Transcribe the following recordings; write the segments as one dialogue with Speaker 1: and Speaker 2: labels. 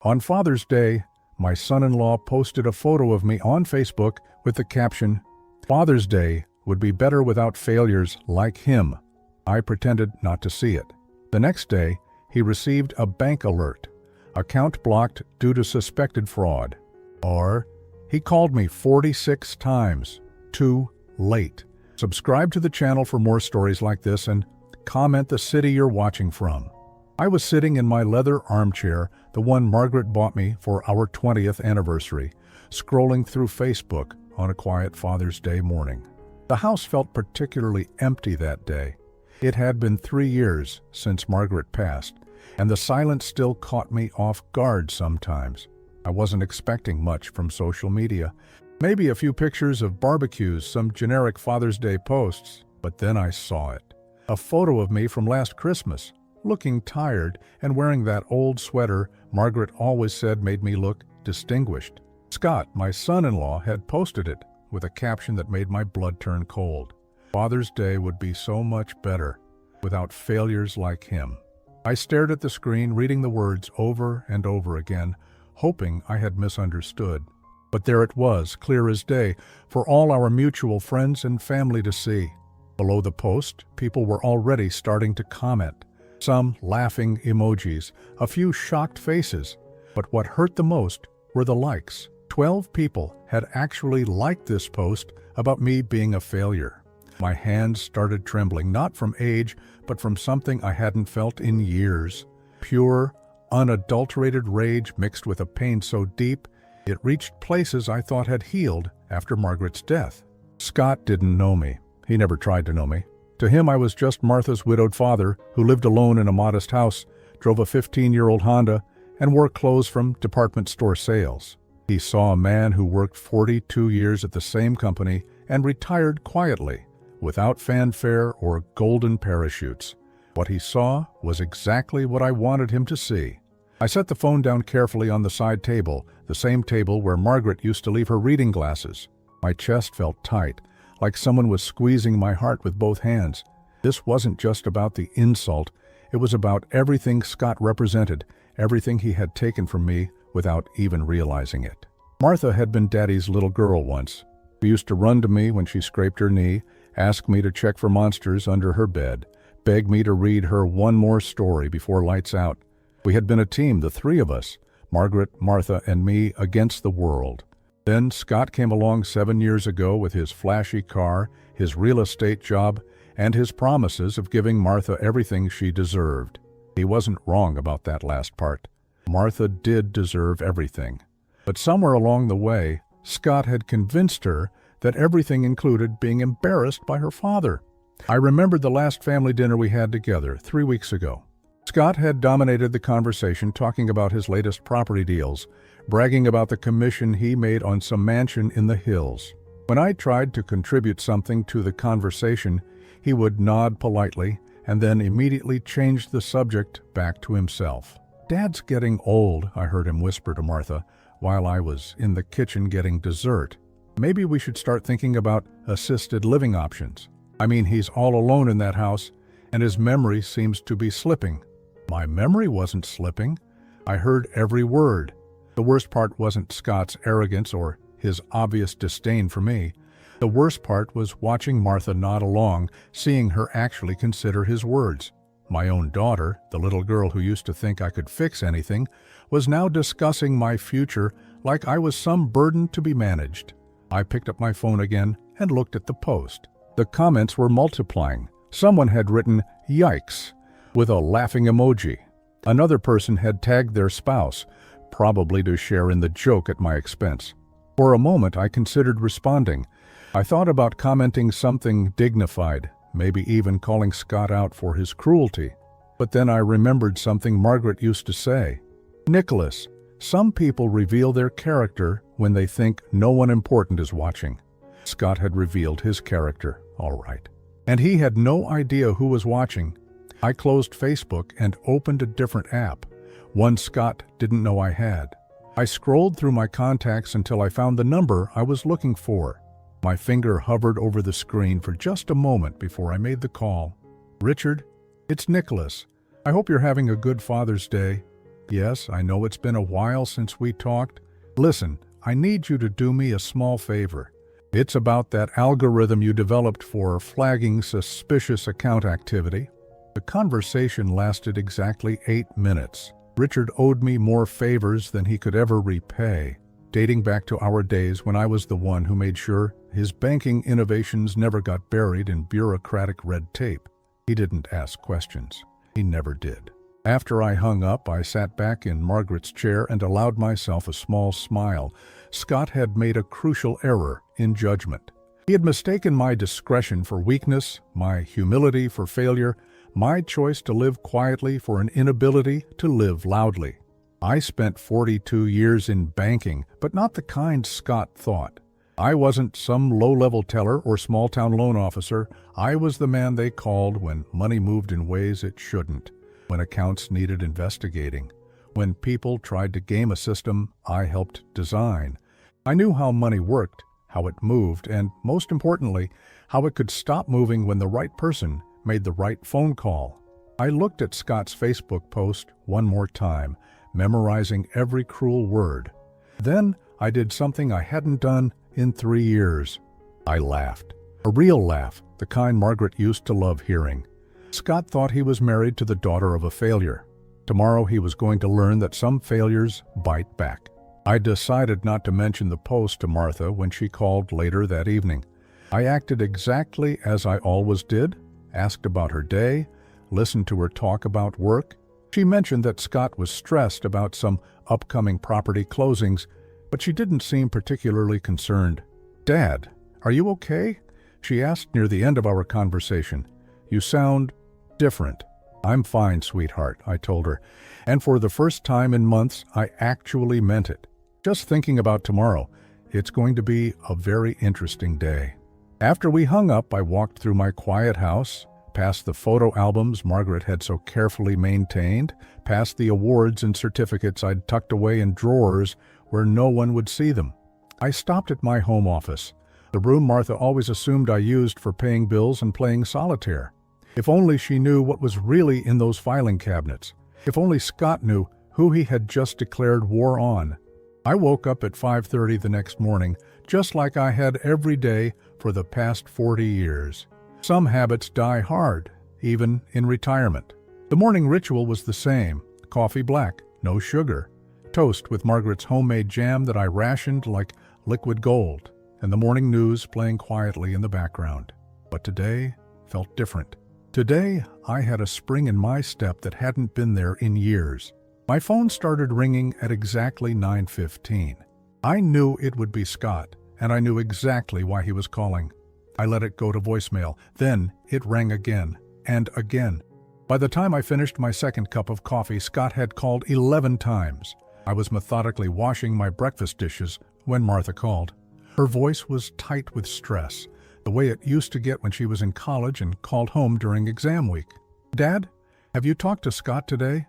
Speaker 1: On Father's Day, my son-in-law posted a photo of me on Facebook with the caption, "Father's Day would be better without failures like him." I pretended not to see it. The next day, he received a bank alert. Account blocked due to suspected fraud. Or, he called me 46 times. Too late. Subscribe to the channel for more stories like this and comment the city you're watching from. I was sitting in my leather armchair, the one Margaret bought me for our 20th anniversary, scrolling through Facebook on a quiet Father's Day morning. The house felt particularly empty that day. It had been 3 years since Margaret passed, and the silence still caught me off guard sometimes. I wasn't expecting much from social media. Maybe a few pictures of barbecues, some generic Father's Day posts, but then I saw it. A photo of me from last Christmas, looking tired and wearing that old sweater Margaret always said made me look distinguished. Scott, my son-in-law, had posted it with a caption that made my blood turn cold. Father's Day would be so much better without failures like him. I stared at the screen, reading the words over and over again, hoping I had misunderstood. But there it was, clear as day, for all our mutual friends and family to see. Below the post, people were already starting to comment. Some laughing emojis, a few shocked faces. But what hurt the most were the likes. 12 people had actually liked this post about me being a failure. My hands started trembling, not from age, but from something I hadn't felt in years. Pure, unadulterated rage mixed with a pain so deep, it reached places I thought had healed after Margaret's death. Scott didn't know me. He never tried to know me. To him, I was just Martha's widowed father who lived alone in a modest house, drove a 15-year-old Honda, and wore clothes from department store sales. He saw a man who worked 42 years at the same company and retired quietly, without fanfare or golden parachutes. What he saw was exactly what I wanted him to see. I set the phone down carefully on the side table, the same table where Margaret used to leave her reading glasses. My chest felt tight, like someone was squeezing my heart with both hands. This wasn't just about the insult, it was about everything Scott represented, everything he had taken from me without even realizing it. Martha had been Daddy's little girl once. She used to run to me when she scraped her knee, ask me to check for monsters under her bed, beg me to read her one more story before lights out. We had been a team, the three of us, Margaret, Martha, and me, against the world. Then Scott came along 7 years ago with his flashy car, his real estate job, and his promises of giving Martha everything she deserved. He wasn't wrong about that last part. Martha did deserve everything. But somewhere along the way, Scott had convinced her that everything included being embarrassed by her father. I remembered the last family dinner we had together 3 weeks ago. Scott had dominated the conversation, talking about his latest property deals, bragging about the commission he made on some mansion in the hills. When I tried to contribute something to the conversation, he would nod politely and then immediately change the subject back to himself. "Dad's getting old," I heard him whisper to Martha while I was in the kitchen getting dessert. "Maybe we should start thinking about assisted living options. I mean, he's all alone in that house, and his memory seems to be slipping." My memory wasn't slipping. I heard every word. The worst part wasn't Scott's arrogance or his obvious disdain for me. The worst part was watching Martha nod along, seeing her actually consider his words. My own daughter, the little girl who used to think I could fix anything, was now discussing my future like I was some burden to be managed. I picked up my phone again and looked at the post. The comments were multiplying. Someone had written, "Yikes," with a laughing emoji. Another person had tagged their spouse, probably to share in the joke at my expense. For a moment, I considered responding. I thought about commenting something dignified, maybe even calling Scott out for his cruelty. But then I remembered something Margaret used to say. "Nicholas, some people reveal their character when they think no one important is watching." Scott had revealed his character, all right. And he had no idea who was watching. I closed Facebook and opened a different app, one Scott didn't know I had. I scrolled through my contacts until I found the number I was looking for. My finger hovered over the screen for just a moment before I made the call. "Richard, it's Nicholas. I hope you're having a good Father's Day. Yes, I know it's been a while since we talked. Listen, I need you to do me a small favor. It's about that algorithm you developed for flagging suspicious account activity. The conversation lasted exactly 8 minutes. Richard owed me more favors than he could ever repay, dating back to our days when I was the one who made sure his banking innovations never got buried in bureaucratic red tape. He didn't ask questions. He never did. After I hung up, I sat back in Margaret's chair and allowed myself a small smile. Scott had made a crucial error in judgment. He had mistaken my discretion for weakness, my humility for failure, my choice to live quietly for an inability to live loudly. I spent 42 years in banking, but not the kind Scott thought. I wasn't some low-level teller or small-town loan officer. I was the man they called when money moved in ways it shouldn't, when accounts needed investigating, when people tried to game a system I helped design. I knew how money worked, how it moved, and most importantly, how it could stop moving when the right person made the right phone call. I looked at Scott's Facebook post one more time, memorizing every cruel word. Then I did something I hadn't done in 3 years. I laughed. A real laugh, the kind Margaret used to love hearing. Scott thought he was married to the daughter of a failure. Tomorrow he was going to learn that some failures bite back. I decided not to mention the post to Martha when she called later that evening. I acted exactly as I always did, asked about her day, listened to her talk about work. She mentioned that Scott was stressed about some upcoming property closings, but she didn't seem particularly concerned. "Dad, are you okay?" she asked near the end of our conversation. "You sound different." "I'm fine, sweetheart," I told her, and for the first time in months, I actually meant it. Just thinking about tomorrow, it's going to be a very interesting day. After we hung up, I walked through my quiet house, past the photo albums Margaret had so carefully maintained, past the awards and certificates I'd tucked away in drawers where no one would see them. I stopped at my home office, the room Martha always assumed I used for paying bills and playing solitaire. If only she knew what was really in those filing cabinets. If only Scott knew who he had just declared war on. I woke up at 5:30 the next morning, just like I had every day for the past 40 years. Some habits die hard, even in retirement. The morning ritual was the same: coffee black, no sugar, toast with Margaret's homemade jam that I rationed like liquid gold, and the morning news playing quietly in the background. But today felt different. Today, I had a spring in my step that hadn't been there in years. My phone started ringing at exactly 9:15. I knew it would be Scott, and I knew exactly why he was calling. I let it go to voicemail. Then it rang again and again. By the time I finished my second cup of coffee, Scott had called 11 times. I was methodically washing my breakfast dishes when Martha called. Her voice was tight with stress, the way it used to get when she was in college and called home during exam week. "Dad, have you talked to Scott today?"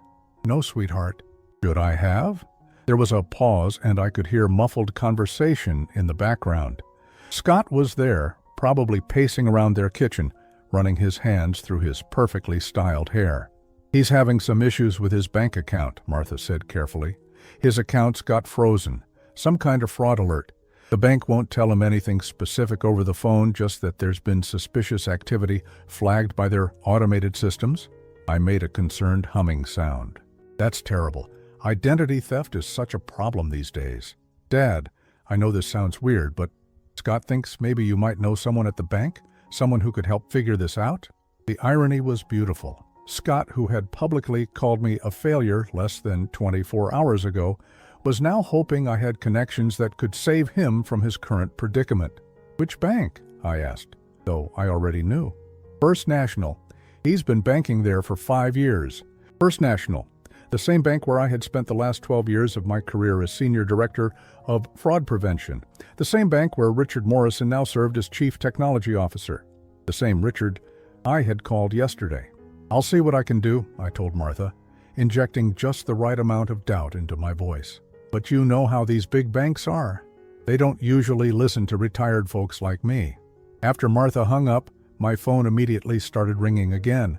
Speaker 1: "No, sweetheart." "Should I have?" There was a pause, and I could hear muffled conversation in the background. Scott was there, probably pacing around their kitchen, running his hands through his perfectly styled hair. "He's having some issues with his bank account," Martha said carefully. "His accounts got frozen. Some kind of fraud alert. The bank won't tell him anything specific over the phone, just that there's been suspicious activity flagged by their automated systems." I made a concerned humming sound. "That's terrible. Identity theft is such a problem these days." "Dad, I know this sounds weird, but Scott thinks maybe you might know someone at the bank, someone who could help figure this out." The irony was beautiful. Scott, who had publicly called me a failure less than 24 hours ago, was now hoping I had connections that could save him from his current predicament. "Which bank?" I asked, though I already knew. "First National. He's been banking there for 5 years. First National, the same bank where I had spent the last 12 years of my career as Senior Director of Fraud Prevention. The same bank where Richard Morrison now served as Chief Technology Officer. The same Richard I had called yesterday." "I'll see what I can do," I told Martha, injecting just the right amount of doubt into my voice. "But you know how these big banks are. They don't usually listen to retired folks like me." After Martha hung up, my phone immediately started ringing again.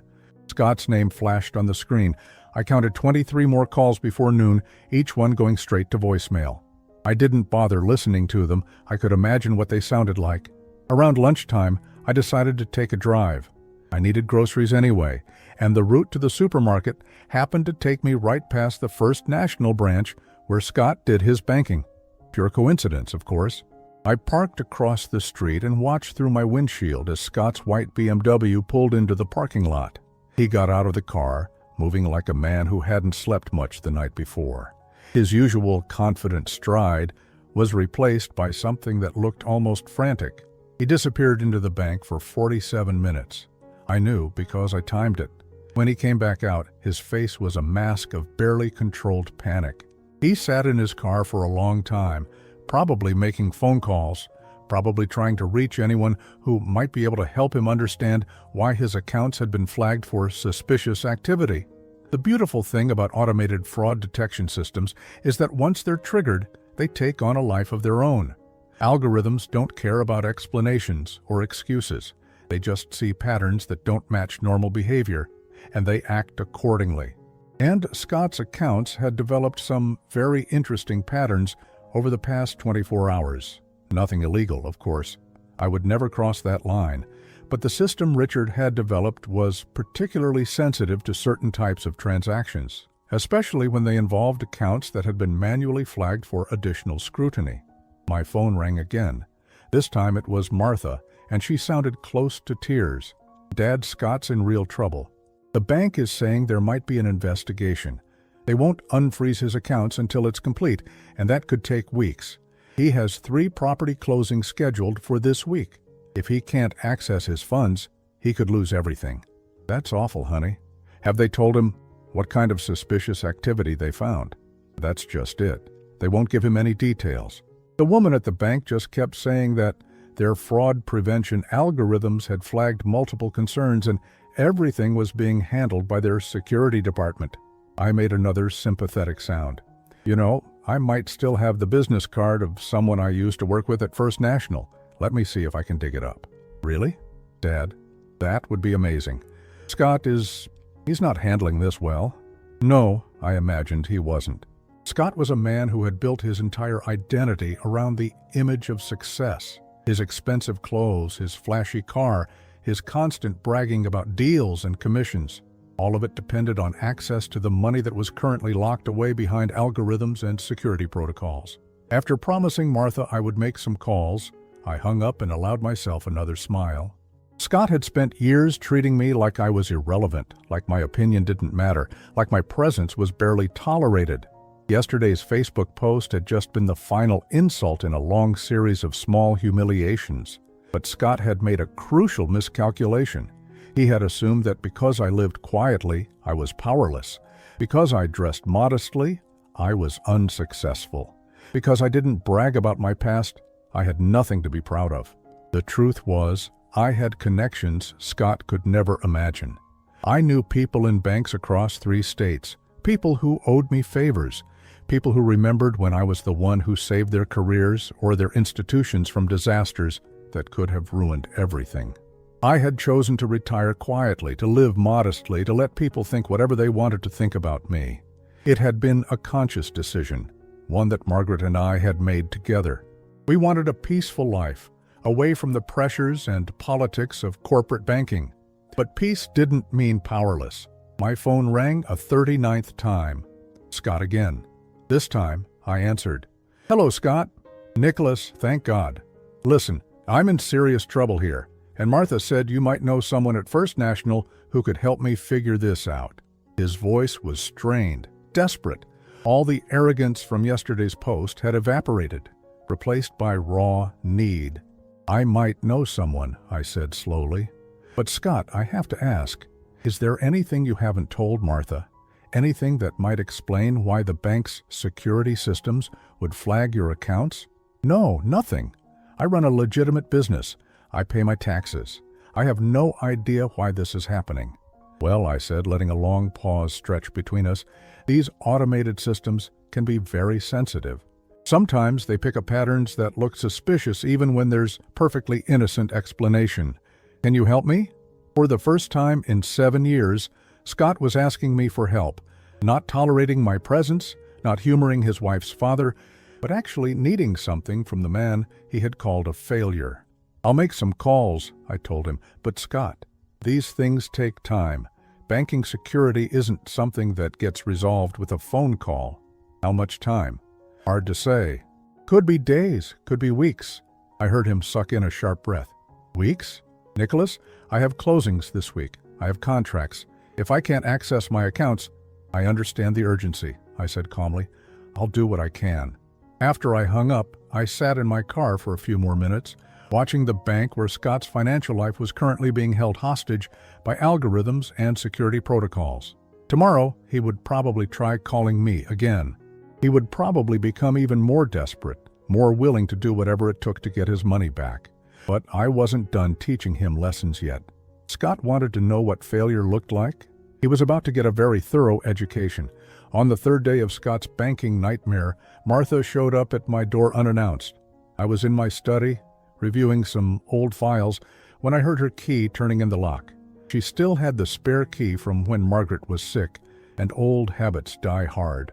Speaker 1: Scott's name flashed on the screen. I counted 23 more calls before noon, each one going straight to voicemail. I didn't bother listening to them. I could imagine what they sounded like. Around lunchtime, I decided to take a drive. I needed groceries anyway, and the route to the supermarket happened to take me right past the First National branch where Scott did his banking. Pure coincidence, of course. I parked across the street and watched through my windshield as Scott's white BMW pulled into the parking lot. He got out of the car, moving like a man who hadn't slept much the night before. His usual confident stride was replaced by something that looked almost frantic. He disappeared into the bank for 47 minutes. I knew because I timed it. When he came back out, his face was a mask of barely controlled panic. He sat in his car for a long time, probably making phone calls, probably trying to reach anyone who might be able to help him understand why his accounts had been flagged for suspicious activity. The beautiful thing about automated fraud detection systems is that once they're triggered, they take on a life of their own. Algorithms don't care about explanations or excuses. They just see patterns that don't match normal behavior, and they act accordingly. And Scott's accounts had developed some very interesting patterns over the past 24 hours. Nothing illegal, of course. I would never cross that line. But the system Richard had developed was particularly sensitive to certain types of transactions, especially when they involved accounts that had been manually flagged for additional scrutiny. My phone rang again. This time it was Martha, and she sounded close to tears. "Dad, Scott's in real trouble. The bank is saying there might be an investigation. They won't unfreeze his accounts until it's complete, and that could take weeks. He has 3 property closings scheduled for this week. If he can't access his funds, he could lose everything." "That's awful, honey. Have they told him what kind of suspicious activity they found?" "That's just it. They won't give him any details. The woman at the bank just kept saying that their fraud prevention algorithms had flagged multiple concerns and everything was being handled by their security department." I made another sympathetic sound. "You know, I might still have the business card of someone I used to work with at First National. Let me see if I can dig it up." "Really? Dad, that would be amazing. Scott he's not handling this well." No, I imagined he wasn't. Scott was a man who had built his entire identity around the image of success. His expensive clothes, his flashy car, his constant bragging about deals and commissions. All of it depended on access to the money that was currently locked away behind algorithms and security protocols. After promising Martha I would make some calls, I hung up and allowed myself another smile. Scott had spent years treating me like I was irrelevant, like my opinion didn't matter, like my presence was barely tolerated. Yesterday's Facebook post had just been the final insult in a long series of small humiliations. But Scott had made a crucial miscalculation. He had assumed that because I lived quietly, I was powerless. Because I dressed modestly, I was unsuccessful. Because I didn't brag about my past, I had nothing to be proud of. The truth was, I had connections Scott could never imagine. I knew people in banks across 3 states, people who owed me favors, people who remembered when I was the one who saved their careers or their institutions from disasters that could have ruined everything. I had chosen to retire quietly, to live modestly, to let people think whatever they wanted to think about me. It had been a conscious decision, one that Margaret and I had made together. We wanted a peaceful life, away from the pressures and politics of corporate banking. But peace didn't mean powerless. My phone rang a 39th time. Scott again. This time, I answered. "Hello, Scott." "Nicholas, thank God. Listen, I'm in serious trouble here, and Martha said you might know someone at First National who could help me figure this out." His voice was strained, desperate. All the arrogance from yesterday's post had evaporated, replaced by raw need. "I might know someone," I said slowly. "But Scott, I have to ask, is there anything you haven't told Martha? Anything that might explain why the bank's security systems would flag your accounts?" "No, nothing. I run a legitimate business. I pay my taxes. I have no idea why this is happening." "Well," I said, letting a long pause stretch between us, "these automated systems can be very sensitive. Sometimes they pick up patterns that look suspicious even when there's perfectly innocent explanation. Can you help me?" For the first time in 7 years, Scott was asking me for help, not tolerating my presence, not humoring his wife's father, but actually needing something from the man he had called a failure. "I'll make some calls," I told him, "but Scott, these things take time. Banking security isn't something that gets resolved with a phone call." "How much time?" "Hard to say. Could be days, could be weeks." I heard him suck in a sharp breath. "Weeks? Nicholas, I have closings this week. I have contracts. If I can't access my accounts—" "I understand the urgency," I said calmly. "I'll do what I can." After I hung up, I sat in my car for a few more minutes, watching the bank where Scott's financial life was currently being held hostage by algorithms and security protocols. Tomorrow, he would probably try calling me again. He would probably become even more desperate, more willing to do whatever it took to get his money back. But I wasn't done teaching him lessons yet. Scott wanted to know what failure looked like. He was about to get a very thorough education. On the third day of Scott's banking nightmare, Martha showed up at my door unannounced. I was in my study, reviewing some old files, when I heard her key turning in the lock. She still had the spare key from when Margaret was sick, and old habits die hard.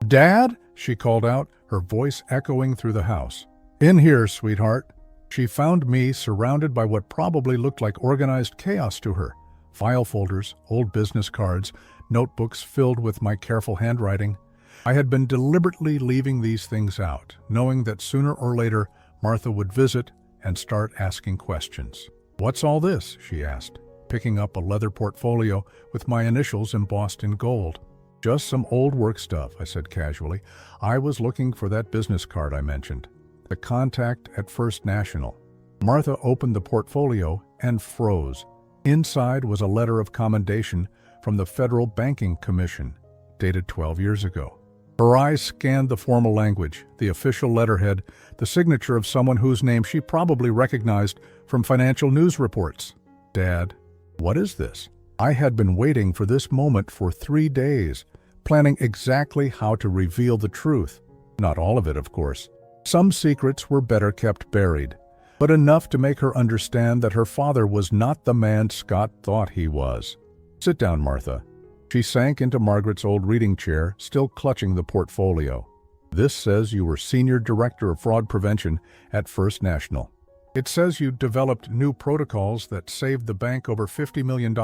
Speaker 1: "Dad?" she called out, her voice echoing through the house. "In here, sweetheart." She found me surrounded by what probably looked like organized chaos to her. File folders, old business cards, notebooks filled with my careful handwriting. I had been deliberately leaving these things out, knowing that sooner or later Martha would visit and start asking questions. "What's all this?" she asked, picking up a leather portfolio with my initials embossed in gold. "Just some old work stuff," I said casually. "I was looking for that business card I mentioned. The contact at First National." Martha opened the portfolio and froze. Inside was a letter of commendation from the Federal Banking Commission, dated 12 years ago. Her eyes scanned the formal language, the official letterhead, the signature of someone whose name she probably recognized from financial news reports. "Dad, what is this?" I had been waiting for this moment for 3 days, planning exactly how to reveal the truth. Not all of it, of course. Some secrets were better kept buried, but enough to make her understand that her father was not the man Scott thought he was. "Sit down, Martha." She sank into Margaret's old reading chair, still clutching the portfolio. "This says you were Senior Director of Fraud Prevention at First National. It says you developed new protocols that saved the bank over $50 million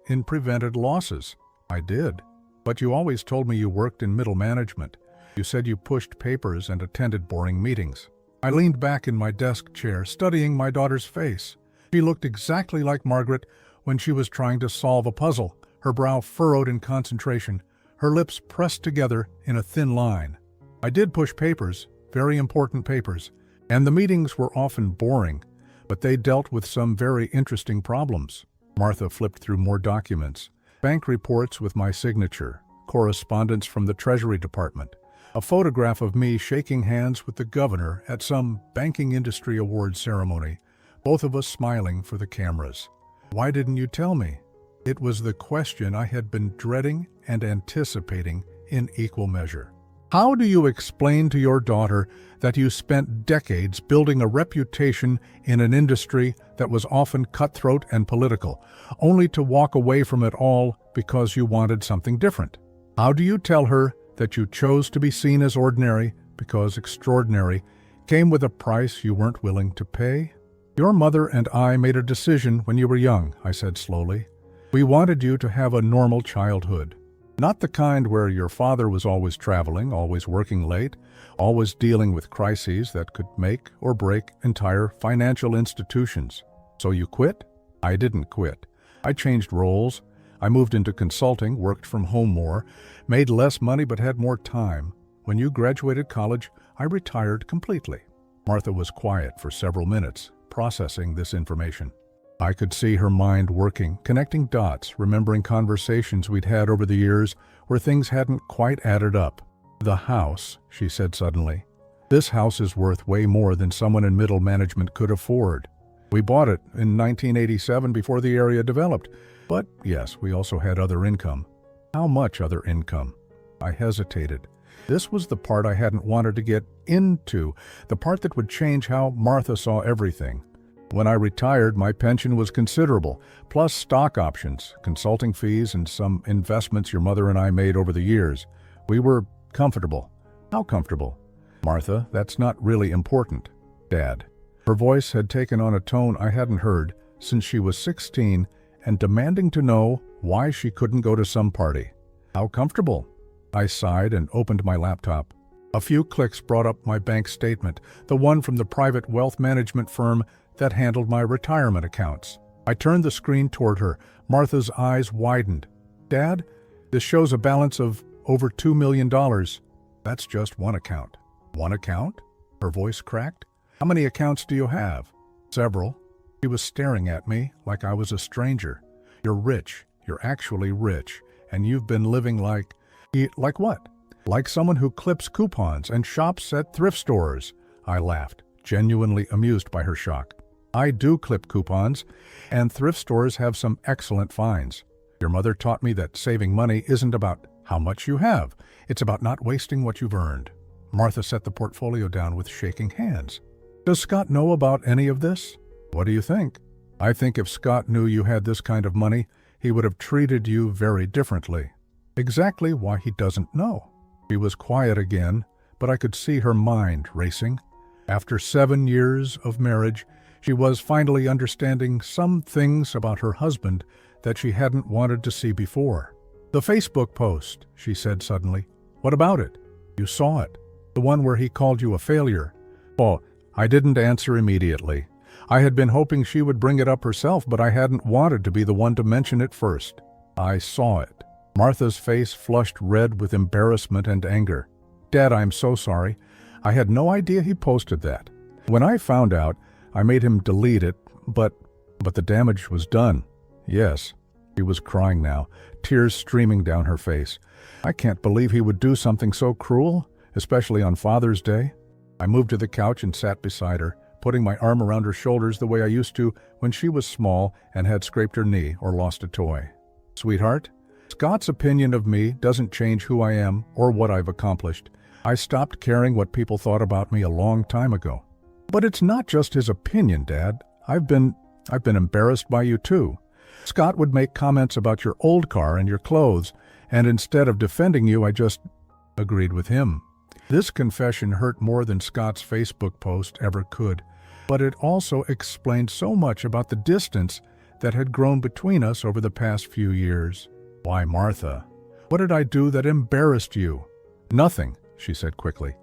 Speaker 1: in prevented losses." "I did. But you always told me you worked in middle management. You said you pushed papers and attended boring meetings." I leaned back in my desk chair, studying my daughter's face. She looked exactly like Margaret when she was trying to solve a puzzle, her brow furrowed in concentration, her lips pressed together in a thin line. "I did push papers, very important papers, and the meetings were often boring, but they dealt with some very interesting problems." Martha flipped through more documents, bank reports with my signature, correspondence from the Treasury Department, a photograph of me shaking hands with the governor at some banking industry award ceremony, both of us smiling for the cameras. "Why didn't you tell me?" It was the question I had been dreading and anticipating in equal measure. "How do you explain to your daughter that you spent decades building a reputation in an industry that was often cutthroat and political, only to walk away from it all because you wanted something different? How do you tell her that you chose to be seen as ordinary because extraordinary came with a price you weren't willing to pay?" "Your mother and I made a decision when you were young," I said slowly. "We wanted you to have a normal childhood. Not the kind where your father was always traveling, always working late, always dealing with crises that could make or break entire financial institutions. So you quit?" "I didn't quit. I changed roles. I moved into consulting, worked from home more, made less money but had more time. When you graduated college, I retired completely." Martha was quiet for several minutes, processing this information. I could see her mind working, connecting dots, remembering conversations we'd had over the years where things hadn't quite added up. "The house," she said suddenly. "This house is worth way more than someone in middle management could afford. We bought it in 1987 before the area developed. But yes, we also had other income." "How much other income?" I hesitated. This was the part I hadn't wanted to get into, the part that would change how Martha saw everything. When I retired, my pension was considerable, plus stock options, consulting fees, and some investments your mother and I made over the years. We were comfortable. How comfortable? Martha, that's not really important. Dad. Her voice had taken on a tone I hadn't heard since she was 16 and demanding to know why she couldn't go to some party. How comfortable? I sighed and opened my laptop. A few clicks brought up my bank statement, the one from the private wealth management firm that handled my retirement accounts. I turned the screen toward her. Martha's eyes widened. Dad, this shows a balance of over $2 million. That's just one account. One account? Her voice cracked. How many accounts do you have? Several. She was staring at me like I was a stranger. You're rich. You're actually rich. And you've been living like... Like what? Like someone who clips coupons and shops at thrift stores. I laughed, genuinely amused by her shock. I do clip coupons, and thrift stores have some excellent finds. Your mother taught me that saving money isn't about how much you have. It's about not wasting what you've earned. Martha set the portfolio down with shaking hands. Does Scott know about any of this? What do you think? I think if Scott knew you had this kind of money, he would have treated you very differently. Exactly why he doesn't know. She was quiet again, but I could see her mind racing. After 7 years of marriage, she was finally understanding some things about her husband that she hadn't wanted to see before. The Facebook post, she said suddenly. What about it? You saw it. The one where he called you a failure. Oh, I didn't answer immediately. I had been hoping she would bring it up herself, but I hadn't wanted to be the one to mention it first. I saw it. Martha's face flushed red with embarrassment and anger. Dad, I'm so sorry. I had no idea he posted that. When I found out, I made him delete it, but the damage was done. Yes. She was crying now, tears streaming down her face. I can't believe he would do something so cruel, especially on Father's Day. I moved to the couch and sat beside her, putting my arm around her shoulders the way I used to when she was small and had scraped her knee or lost a toy. Sweetheart, Scott's opinion of me doesn't change who I am or what I've accomplished. I stopped caring what people thought about me a long time ago. But it's not just his opinion, Dad. I've been embarrassed by you too. Scott would make comments about your old car and your clothes, and instead of defending you, I just agreed with him. This confession hurt more than Scott's Facebook post ever could, but it also explained so much about the distance that had grown between us over the past few years. Why, Martha? What did I do that embarrassed you? Nothing, she said quickly.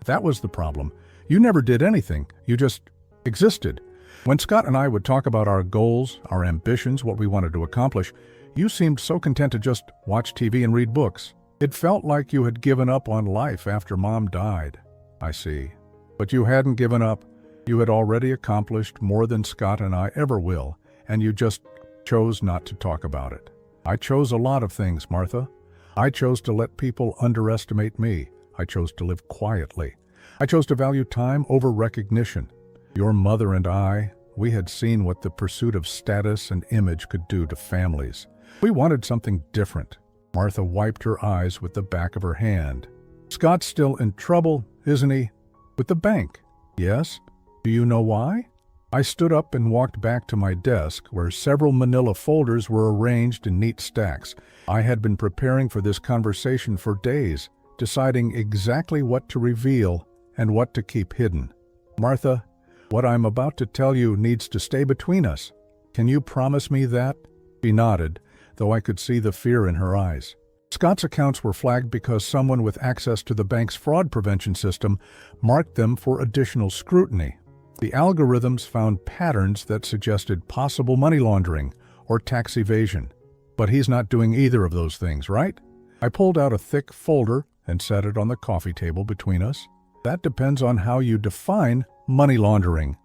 Speaker 1: That was the problem. You never did anything. You just existed. When Scott and I would talk about our goals, our ambitions, what we wanted to accomplish, you seemed so content to just watch TV and read books. It felt like you had given up on life after Mom died. I see. But you hadn't given up. You had already accomplished more than Scott and I ever will, and you just chose not to talk about it. I chose a lot of things, Martha. I chose to let people underestimate me. I chose to live quietly. I chose to value time over recognition. Your mother and I, we had seen what the pursuit of status and image could do to families. We wanted something different. Martha wiped her eyes with the back of her hand. Scott's still in trouble, isn't he? With the bank. Yes? Do you know why? I stood up and walked back to my desk, where several manila folders were arranged in neat stacks. I had been preparing for this conversation for days, deciding exactly what to reveal and what to keep hidden. Martha, what I'm about to tell you needs to stay between us. Can you promise me that? She nodded, though I could see the fear in her eyes. Scott's accounts were flagged because someone with access to the bank's fraud prevention system marked them for additional scrutiny. The algorithms found patterns that suggested possible money laundering or tax evasion. But he's not doing either of those things, right? I pulled out a thick folder and set it on the coffee table between us. That depends on how you define money laundering.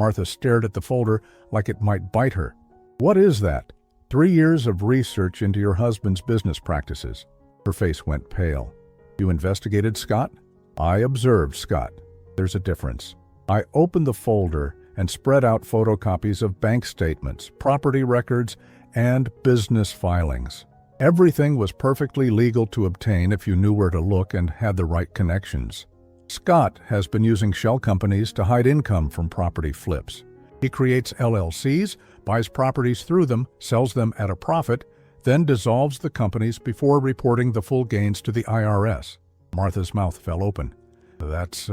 Speaker 1: Martha stared at the folder like it might bite her. What is that? 3 years of research into your husband's business practices. Her face went pale. You investigated Scott? I observed Scott. There's a difference. I opened the folder and spread out photocopies of bank statements, property records, and business filings. Everything was perfectly legal to obtain if you knew where to look and had the right connections. Scott has been using shell companies to hide income from property flips. He creates LLCs, buys properties through them, sells them at a profit, then dissolves the companies before reporting the full gains to the IRS. Martha's mouth fell open. That's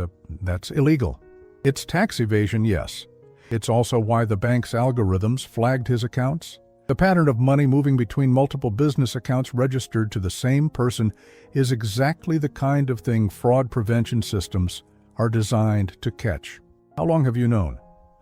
Speaker 1: illegal. It's tax evasion, yes. It's also why the bank's algorithms flagged his accounts. The pattern of money moving between multiple business accounts registered to the same person is exactly the kind of thing fraud prevention systems are designed to catch. How long have you known?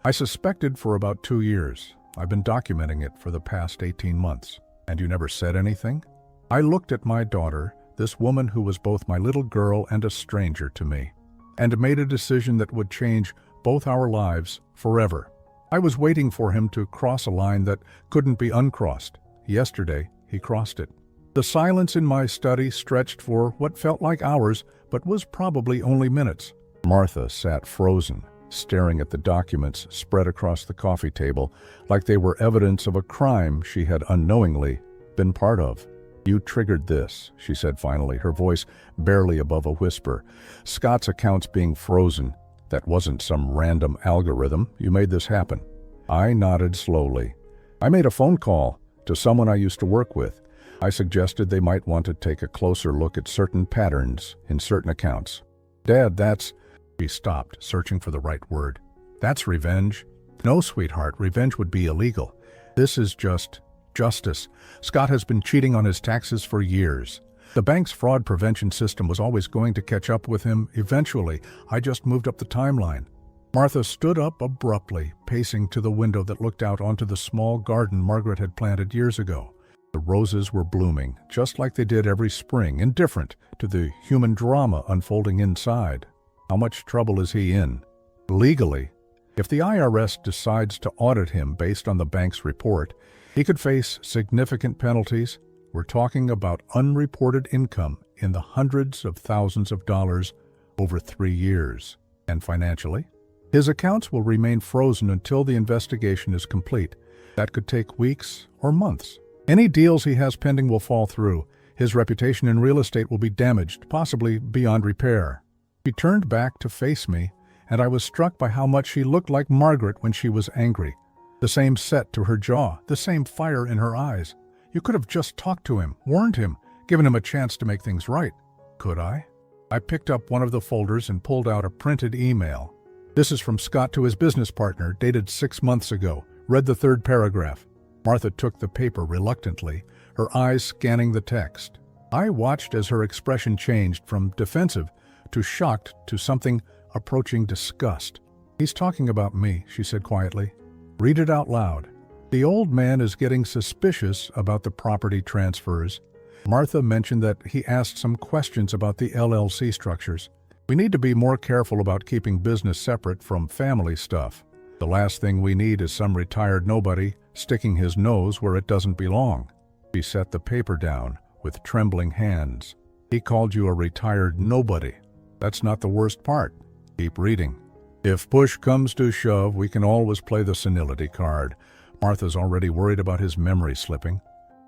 Speaker 1: I suspected for about 2 years. I've been documenting it for the past 18 months. And you never said anything? I looked at my daughter, this woman who was both my little girl and a stranger to me, and made a decision that would change both our lives forever. I was waiting for him to cross a line that couldn't be uncrossed. Yesterday, he crossed it. The silence in my study stretched for what felt like hours, but was probably only minutes. Martha sat frozen, staring at the documents spread across the coffee table like they were evidence of a crime she had unknowingly been part of. "You triggered this," she said finally, her voice barely above a whisper. "Scott's accounts being frozen. That wasn't some random algorithm. You made this happen." I nodded slowly. "I made a phone call to someone I used to work with. I suggested they might want to take a closer look at certain patterns in certain accounts." "Dad, that's..." She stopped, searching for the right word. "That's revenge." "No, sweetheart, revenge would be illegal. This is just justice. Scott has been cheating on his taxes for years. The bank's fraud prevention system was always going to catch up with him eventually. I just moved up the timeline." Martha stood up abruptly, pacing to the window that looked out onto the small garden Margaret had planted years ago. The roses were blooming, just like they did every spring, indifferent to the human drama unfolding inside. How much trouble is he in? Legally, if the IRS decides to audit him based on the bank's report, he could face significant penalties. We're talking about unreported income in the hundreds of thousands of dollars over 3 years. And financially, his accounts will remain frozen until the investigation is complete. That could take weeks or months. Any deals he has pending will fall through. His reputation in real estate will be damaged, possibly beyond repair. She turned back to face me, and I was struck by how much she looked like Margaret when she was angry. The same set to her jaw, the same fire in her eyes. You could have just talked to him, warned him, given him a chance to make things right. Could I? I picked up one of the folders and pulled out a printed email. "This is from Scott to his business partner, dated 6 months ago. Read the 3rd paragraph." Martha took the paper reluctantly, her eyes scanning the text. I watched as her expression changed from defensive to shocked to something approaching disgust. "He's talking about me," she said quietly. "Read it out loud." "The old man is getting suspicious about the property transfers. Martha mentioned that he asked some questions about the LLC structures. We need to be more careful about keeping business separate from family stuff. The last thing we need is some retired nobody sticking his nose where it doesn't belong." She set the paper down with trembling hands. "He called you a retired nobody. That's not the worst part. Keep reading. If push comes to shove, we can always play the senility card." Martha's already worried about his memory slipping.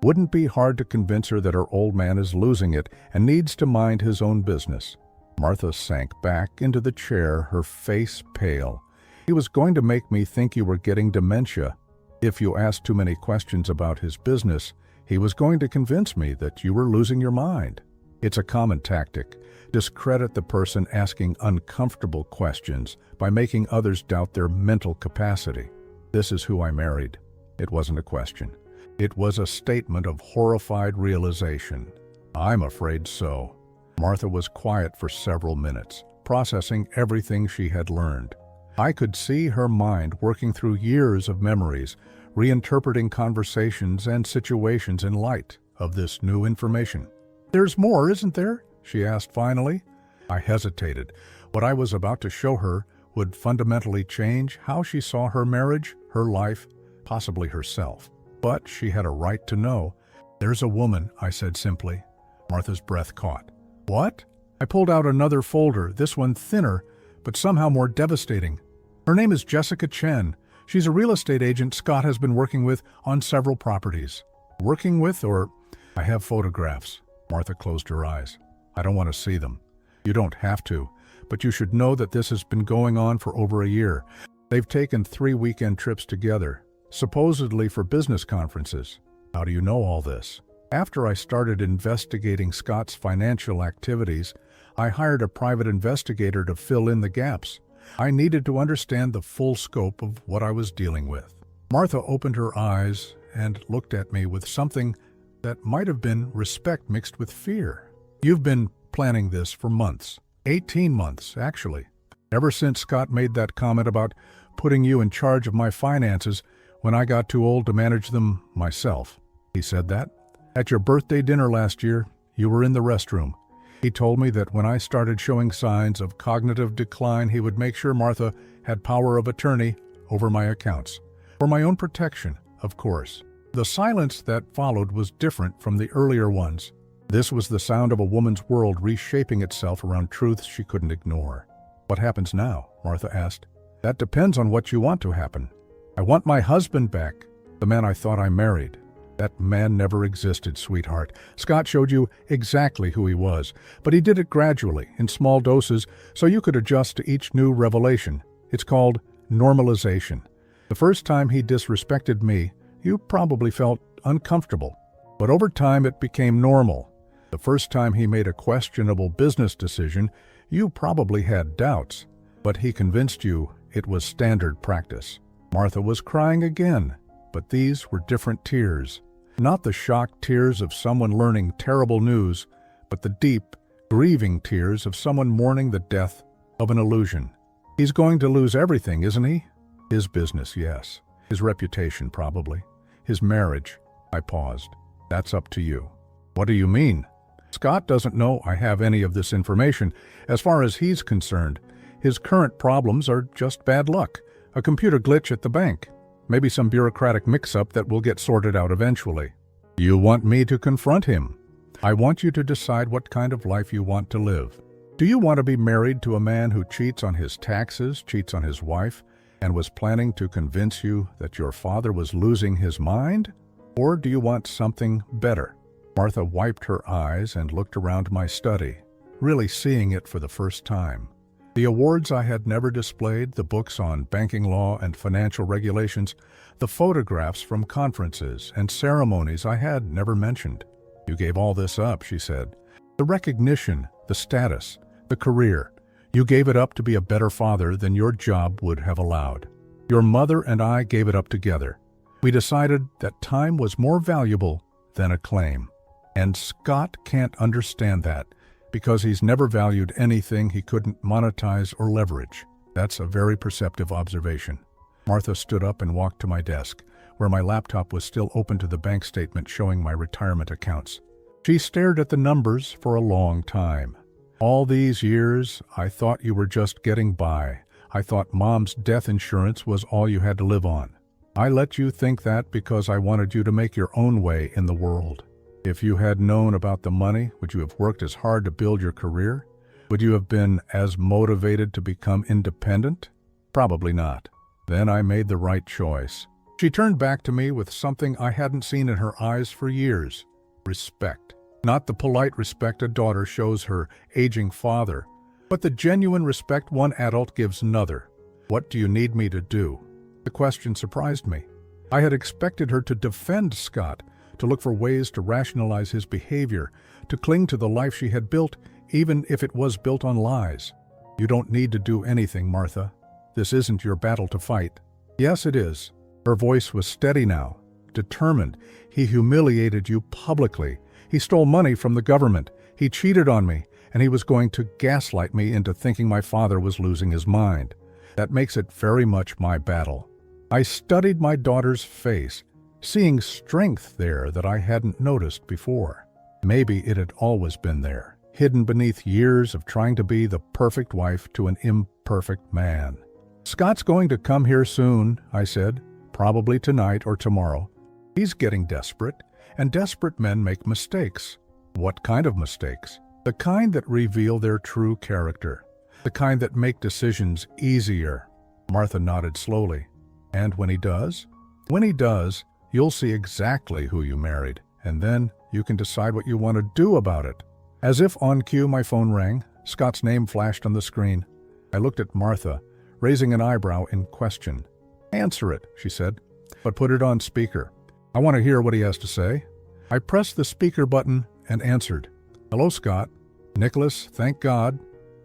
Speaker 1: Wouldn't be hard to convince her that her old man is losing it and needs to mind his own business. Martha sank back into the chair, her face pale. "He was going to make me think you were getting dementia. If you asked too many questions about his business, he was going to convince me that you were losing your mind. It's a common tactic. Discredit the person asking uncomfortable questions by making others doubt their mental capacity. This is who I married." It wasn't a question. It was a statement of horrified realization. "I'm afraid so." Martha was quiet for several minutes, processing everything she had learned. I could see her mind working through years of memories, reinterpreting conversations and situations in light of this new information. "There's more, isn't there?" she asked finally. I hesitated. What I was about to show her would fundamentally change how she saw her marriage, her life, possibly herself. But she had a right to know. "There's a woman," I said simply. Martha's breath caught. "What?" I pulled out another folder, this one thinner, but somehow more devastating. "Her name is Jessica Chen. She's a real estate agent Scott has been working with on several properties." "Working with, or..." "I have photographs." Martha closed her eyes. "I don't want to see them." "You don't have to, but you should know that this has been going on for over a year. They've taken 3 weekend trips together, supposedly for business conferences. How do you know all this? After I started investigating Scott's financial activities, I hired a private investigator to fill in the gaps. I needed to understand the full scope of what I was dealing with. Martha opened her eyes and looked at me with something that might have been respect mixed with fear. You've been planning this for months. 18 months, actually. Ever since Scott made that comment about putting you in charge of my finances when I got too old to manage them myself. He said that. At your birthday dinner last year, you were in the restroom. He told me that when I started showing signs of cognitive decline, he would make sure Martha had power of attorney over my accounts. For my own protection, of course. The silence that followed was different from the earlier ones. This was the sound of a woman's world reshaping itself around truths she couldn't ignore. What happens now? Martha asked. That depends on what you want to happen. I want my husband back, the man I thought I married. That man never existed, sweetheart. Scott showed you exactly who he was, but he did it gradually, in small doses, so you could adjust to each new revelation. It's called normalization. The first time he disrespected me, you probably felt uncomfortable. But over time it became normal. The first time he made a questionable business decision, you probably had doubts. But he convinced you it was standard practice. Martha was crying again, but these were different tears. Not the shocked tears of someone learning terrible news, but the deep, grieving tears of someone mourning the death of an illusion. He's going to lose everything, isn't he? His business, yes. His reputation, probably. His marriage. I paused. That's up to you. What do you mean? Scott doesn't know I have any of this information. As far as he's concerned, his current problems are just bad luck, a computer glitch at the bank, maybe some bureaucratic mix-up that will get sorted out eventually. You want me to confront him. I want you to decide what kind of life you want to live. Do you want to be married to a man who cheats on his taxes, cheats on his wife, and was planning to convince you that your father was losing his mind? Or do you want something better? Martha wiped her eyes and looked around my study, really seeing it for the first time. The awards I had never displayed, the books on banking law and financial regulations, the photographs from conferences and ceremonies I had never mentioned. You gave all this up, she said. The recognition, the status, the career. You gave it up to be a better father than your job would have allowed. Your mother and I gave it up together. We decided that time was more valuable than acclaim. And Scott can't understand that, because he's never valued anything he couldn't monetize or leverage. That's a very perceptive observation. Martha stood up and walked to my desk, where my laptop was still open to the bank statement showing my retirement accounts. She stared at the numbers for a long time. All these years, I thought you were just getting by. I thought Mom's death insurance was all you had to live on. I let you think that because I wanted you to make your own way in the world. If you had known about the money, would you have worked as hard to build your career? Would you have been as motivated to become independent? Probably not. Then I made the right choice. She turned back to me with something I hadn't seen in her eyes for years. Respect. Not the polite respect a daughter shows her aging father, but the genuine respect one adult gives another. What do you need me to do? The question surprised me. I had expected her to defend Scott, to look for ways to rationalize his behavior, to cling to the life she had built, even if it was built on lies. You don't need to do anything, Martha. This isn't your battle to fight. Yes, it is. Her voice was steady now, determined. He humiliated you publicly. He stole money from the government. He cheated on me, and he was going to gaslight me into thinking my father was losing his mind. That makes it very much my battle. I studied my daughter's face, seeing strength there that I hadn't noticed before. Maybe it had always been there, hidden beneath years of trying to be the perfect wife to an imperfect man. Scott's going to come here soon, I said, probably tonight or tomorrow. He's getting desperate, and desperate men make mistakes. What kind of mistakes? The kind that reveal their true character. The kind that make decisions easier. Martha nodded slowly. And when he does? When he does, you'll see exactly who you married, and then you can decide what you want to do about it. As if on cue, my phone rang. Scott's name flashed on the screen. I looked at Martha, raising an eyebrow in question. "Answer it," she said, "but put it on speaker. I want to hear what he has to say." I pressed the speaker button and answered. "Hello, Scott. Nicholas, thank God.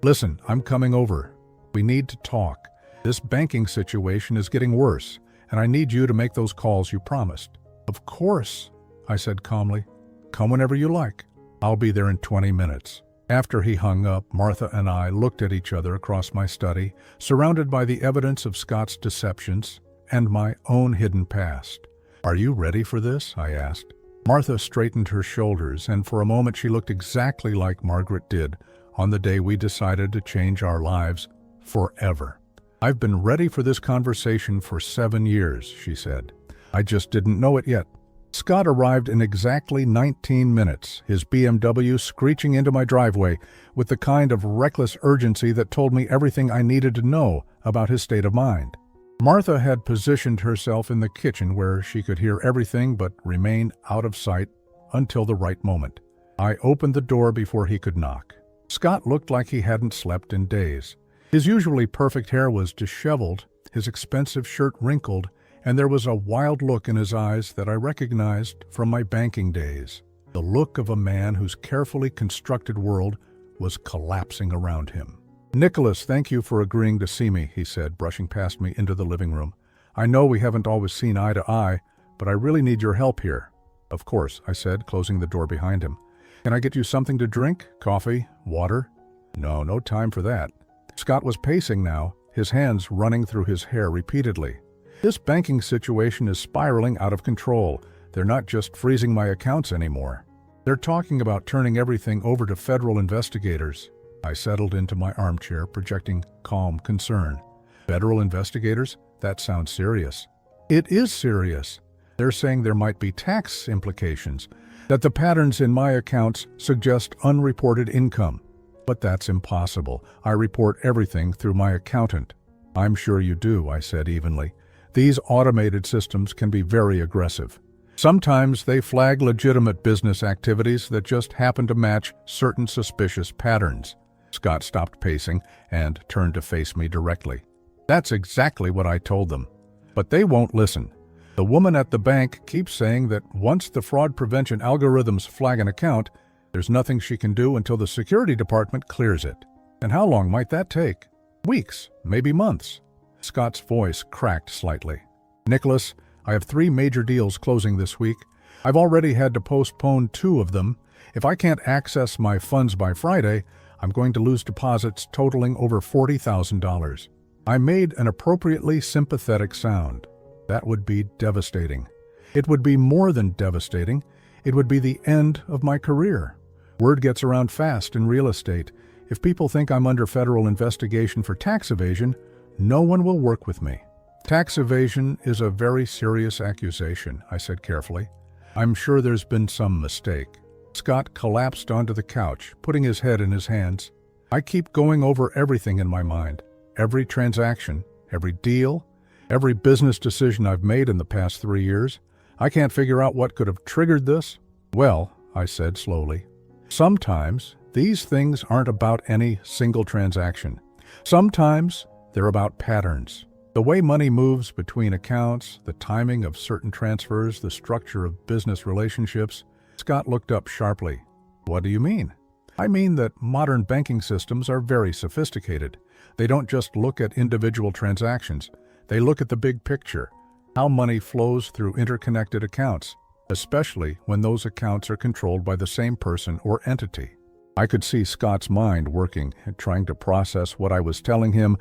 Speaker 1: Listen, I'm coming over. We need to talk. This banking situation is getting worse, and I need you to make those calls you promised." "Of course," I said calmly. "Come whenever you like. I'll be there in 20 minutes. After he hung up, Martha and I looked at each other across my study, surrounded by the evidence of Scott's deceptions and my own hidden past. "Are you ready for this?" I asked. Martha straightened her shoulders, and for a moment she looked exactly like Margaret did on the day we decided to change our lives forever. "I've been ready for this conversation for 7 years, she said. "I just didn't know it yet." Scott arrived in exactly 19 minutes, his BMW screeching into my driveway with the kind of reckless urgency that told me everything I needed to know about his state of mind. Martha had positioned herself in the kitchen where she could hear everything but remain out of sight until the right moment. I opened the door before he could knock. Scott looked like he hadn't slept in days. His usually perfect hair was disheveled, his expensive shirt wrinkled, and there was a wild look in his eyes that I recognized from my banking days. The look of a man whose carefully constructed world was collapsing around him. "Nicholas, thank you for agreeing to see me," he said, brushing past me into the living room. "I know we haven't always seen eye to eye, but I really need your help here." "Of course," I said, closing the door behind him. "Can I get you something to drink? Coffee? Water?" No time for that." Scott was pacing now, his hands running through his hair repeatedly. "This banking situation is spiraling out of control. They're not just freezing my accounts anymore. They're talking about turning everything over to federal investigators." I settled into my armchair, projecting calm concern. "Federal investigators? That sounds serious." "It is serious. They're saying there might be tax implications, that the patterns in my accounts suggest unreported income. But that's impossible. I report everything through my accountant." "I'm sure you do," I said evenly. "These automated systems can be very aggressive. Sometimes they flag legitimate business activities that just happen to match certain suspicious patterns." Scott stopped pacing and turned to face me directly. "That's exactly what I told them. But they won't listen. The woman at the bank keeps saying that once the fraud prevention algorithms flag an account, there's nothing she can do until the security department clears it. And how long might that take? Weeks, maybe months." Scott's voice cracked slightly. "Nicholas, I have 3 major deals closing this week. I've already had to postpone 2 of them. If I can't access my funds by Friday, I'm going to lose deposits totaling over $40,000. I made an appropriately sympathetic sound. That would be devastating. It would be more than devastating. It would be the end of my career. Word gets around fast in real estate. If people think I'm under federal investigation for tax evasion, no one will work with me." "Tax evasion is a very serious accusation," I said carefully. "I'm sure there's been some mistake." Scott collapsed onto the couch, putting his head in his hands. "I keep going over everything in my mind. Every transaction, every deal, every business decision I've made in the past 3 years. I can't figure out what could have triggered this." "Well," I said slowly, "sometimes these things aren't about any single transaction. Sometimes they're about patterns. The way money moves between accounts, the timing of certain transfers, the structure of business relationships." Scott looked up sharply. "What do you mean?" "I mean that modern banking systems are very sophisticated. They don't just look at individual transactions. They look at the big picture, how money flows through interconnected accounts, especially when those accounts are controlled by the same person or entity." I could see Scott's mind working, trying to process what I was telling him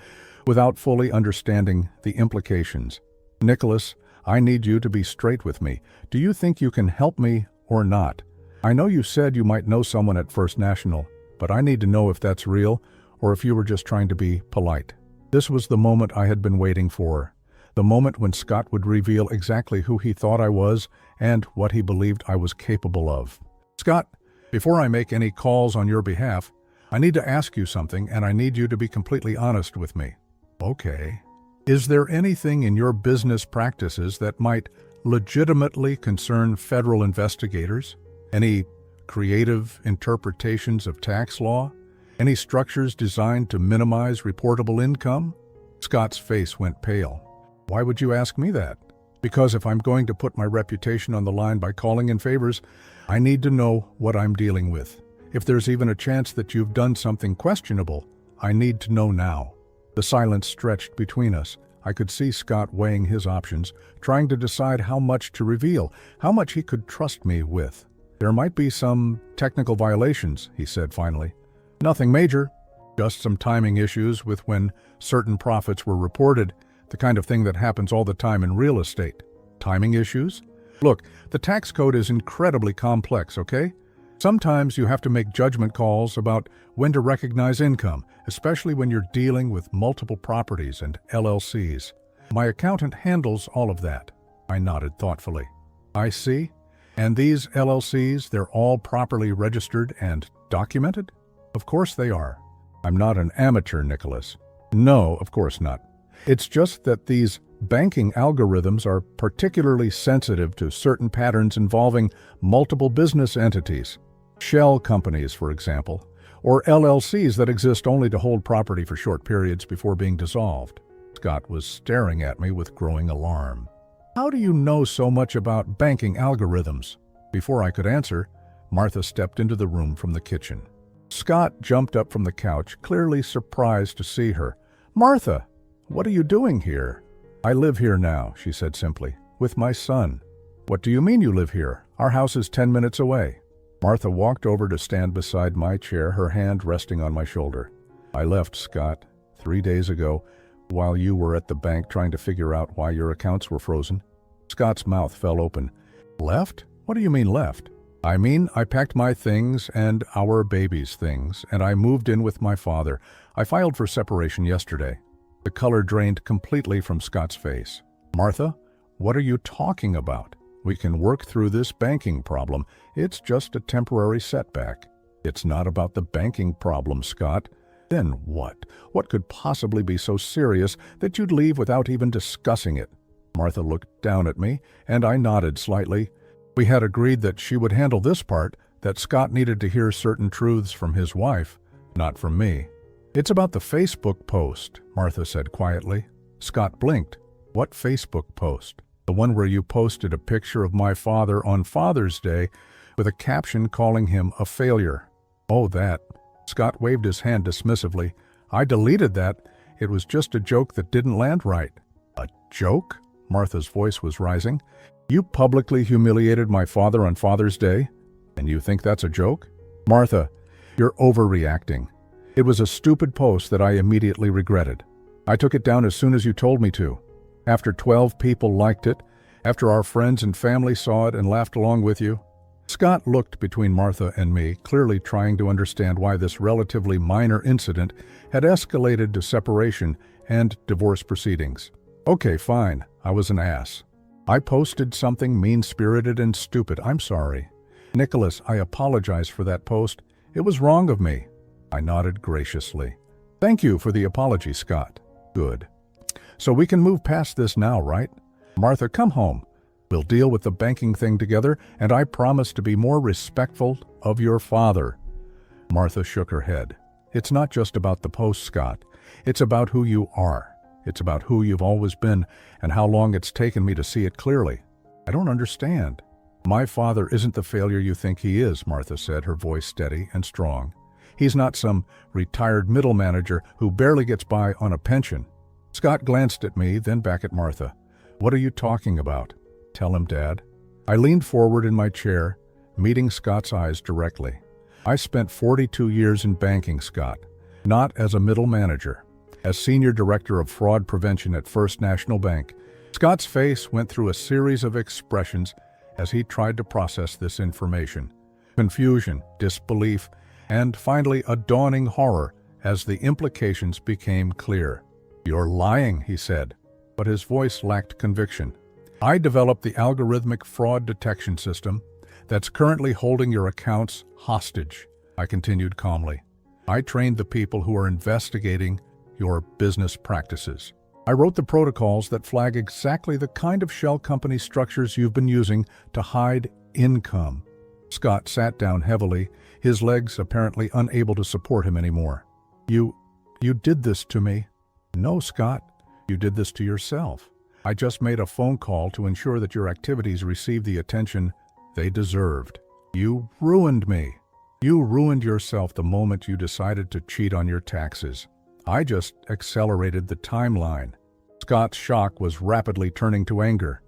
Speaker 1: without fully understanding the implications. "Nicholas, I need you to be straight with me. Do you think you can help me or not? I know you said you might know someone at First National, but I need to know if that's real or if you were just trying to be polite." This was the moment I had been waiting for, the moment when Scott would reveal exactly who he thought I was and what he believed I was capable of. "Scott, before I make any calls on your behalf, I need to ask you something, and I need you to be completely honest with me." "Okay. Is there anything in your business practices that might legitimately concern federal investigators? Any creative interpretations of tax law? Any structures designed to minimize reportable income?" Scott's face went pale. Why would you ask me that? Because if I'm going to put my reputation on the line by calling in favors, I need to know what I'm dealing with. If there's even a chance that you've done something questionable, I need to know now. The silence stretched between us. I could see Scott weighing his options, trying to decide how much to reveal, how much he could trust me with. There might be some technical violations, he said finally. Nothing major, just some timing issues with when certain profits were reported, the kind of thing that happens all the time in real estate. Timing issues? Look, the tax code is incredibly complex, okay? Sometimes you have to make judgment calls about when to recognize income, especially when you're dealing with multiple properties and LLCs. My accountant handles all of that. I nodded thoughtfully. I see. And these LLCs, they're all properly registered and documented? Of course they are. I'm not an amateur, Nicholas. No, of course not. It's just that these banking algorithms are particularly sensitive to certain patterns involving multiple business entities. Shell companies, for example, or LLCs that exist only to hold property for short periods before being dissolved. Scott was staring at me with growing alarm. How do you know so much about banking algorithms? Before I could answer, Martha stepped into the room from the kitchen. Scott jumped up from the couch, clearly surprised to see her. Martha, what are you doing here? I live here now, she said simply, with my son. What do you mean you live here? Our house is 10 minutes away. Martha walked over to stand beside my chair, her hand resting on my shoulder. I left, Scott, 3 days ago, while you were at the bank trying to figure out why your accounts were frozen. Scott's mouth fell open. Left? What do you mean left? I mean, I packed my things and our baby's things, and I moved in with my father. I filed for separation yesterday. The color drained completely from Scott's face. Martha, what are you talking about? We can work through this banking problem. It's just a temporary setback. It's not about the banking problem, Scott. Then what? What could possibly be so serious that you'd leave without even discussing it? Martha looked down at me, and I nodded slightly. We had agreed that she would handle this part, that Scott needed to hear certain truths from his wife, not from me. It's about the Facebook post, Martha said quietly. Scott blinked. What Facebook post? The one where you posted a picture of my father on Father's Day with a caption calling him a failure. Oh, that. Scott waved his hand dismissively. I deleted that. It was just a joke that didn't land right. A joke? Martha's voice was rising. You publicly humiliated my father on Father's Day? And you think that's a joke? Martha, you're overreacting. It was a stupid post that I immediately regretted. I took it down as soon as you told me to. After 12 people liked it, after our friends and family saw it and laughed along with you. Scott looked between Martha and me, clearly trying to understand why this relatively minor incident had escalated to separation and divorce proceedings. Okay, fine, I was an ass. I posted something mean-spirited and stupid. I'm sorry. Nicholas, I apologize for that post. It was wrong of me. I nodded graciously. Thank you for the apology, Scott. Good. So we can move past this now, right? Martha, come home. We'll deal with the banking thing together, and I promise to be more respectful of your father. Martha shook her head. It's not just about the post, Scott. It's about who you are. It's about who you've always been and how long it's taken me to see it clearly. I don't understand. My father isn't the failure you think he is, Martha said, her voice steady and strong. He's not some retired middle manager who barely gets by on a pension. Scott glanced at me, then back at Martha. What are you talking about? Tell him, Dad. I leaned forward in my chair, meeting Scott's eyes directly. I spent 42 years in banking, Scott. Not as a middle manager. As Senior Director of Fraud Prevention at First National Bank. Scott's face went through a series of expressions as he tried to process this information. Confusion, disbelief, and finally a dawning horror as the implications became clear. You're lying, he said, but his voice lacked conviction. I developed the algorithmic fraud detection system that's currently holding your accounts hostage, I continued calmly. I trained the people who are investigating your business practices. I wrote the protocols that flag exactly the kind of shell company structures you've been using to hide income. Scott sat down heavily, his legs apparently unable to support him anymore. You did this to me. No, Scott. You did this to yourself. I just made a phone call to ensure that your activities received the attention they deserved. You ruined me. You ruined yourself the moment you decided to cheat on your taxes. I just accelerated the timeline. Scott's shock was rapidly turning to anger.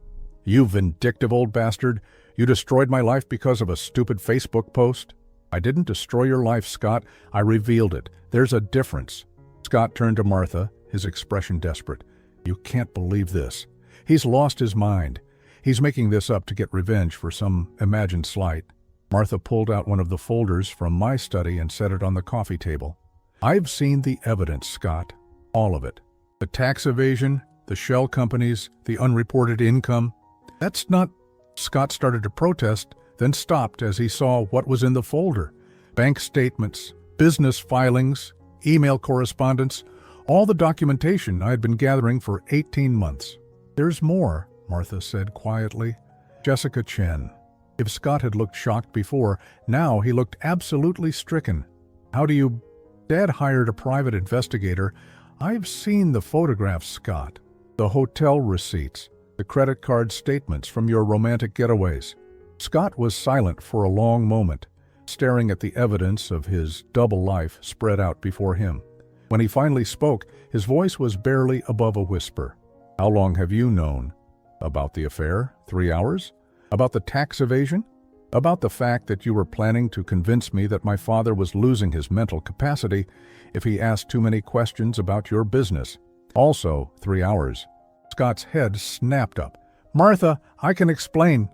Speaker 1: You vindictive old bastard! You destroyed my life because of a stupid Facebook post? I didn't destroy your life, Scott. I revealed it. There's a difference. Scott turned to Martha, his expression desperate. You can't believe this. He's lost his mind. He's making this up to get revenge for some imagined slight. Martha pulled out one of the folders from my study and set it on the coffee table. I've seen the evidence, Scott. All of it. The tax evasion, the shell companies, the unreported income. That's not... Scott started to protest, then stopped as he saw what was in the folder. Bank statements, business filings, email correspondence, all the documentation I had been gathering for 18 months. There's more, Martha said quietly. Jessica Chen. If Scott had looked shocked before, now he looked absolutely stricken. How do you... Dad hired a private investigator. I've seen the photographs, Scott. The hotel receipts, the credit card statements from your romantic getaways. Scott was silent for a long moment, staring at the evidence of his double life spread out before him. When he finally spoke, his voice was barely above a whisper. How long have you known? About the affair? 3 hours? About the tax evasion? About the fact that you were planning to convince me that my father was losing his mental capacity if he asked too many questions about your business? Also 3 hours. Scott's head snapped up. Martha, I can explain.